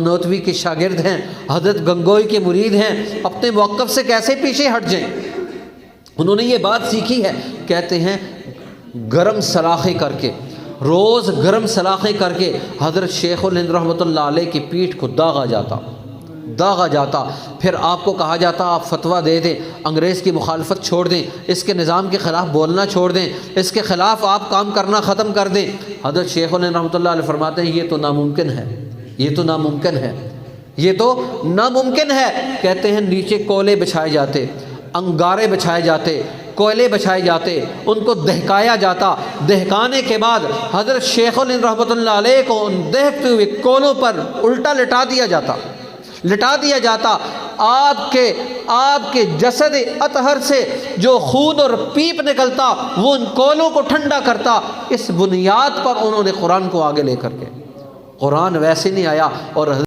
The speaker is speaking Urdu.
نوتوی کے شاگرد ہیں، حضرت گنگوئی کے مرید ہیں، اپنے موقف سے کیسے پیچھے ہٹ جائیں؟ انہوں نے یہ بات سیکھی ہے، کہتے ہیں گرم سلاخیں کر کے، روز گرم سلاخیں کر کے حضرت شیخ الہند رحمۃ اللہ علیہ کی پیٹھ کو داغا جاتا، پھر آپ کو کہا جاتا آپ فتویٰ دے دیں، انگریز کی مخالفت چھوڑ دیں، اس کے نظام کے خلاف بولنا چھوڑ دیں، اس کے خلاف آپ کام کرنا ختم کر دیں۔ حضرت شیخ الہند رحمۃ اللہ علیہ فرماتے ہیں یہ تو ناممکن ہے، یہ تو ناممکن ہے، یہ تو ناممکن ہے۔ کہتے ہیں نیچے کولے بچھائے جاتے، انگارے بچھائے جاتے، کوئلے بچھائے جاتے، ان کو دہکایا جاتا، دہکانے کے بعد حضرت شیخ الہند رحمۃ اللہ علیہ کو ان دہکتے ہوئے کولوں پر الٹا لٹا دیا جاتا۔ آپ کے جسد اطہر سے جو خون اور پیپ نکلتا وہ ان کولوں کو ٹھنڈا کرتا۔ اس بنیاد پر انہوں نے قرآن کو آگے لے کر کے، قرآن ویسے نہیں آیا اور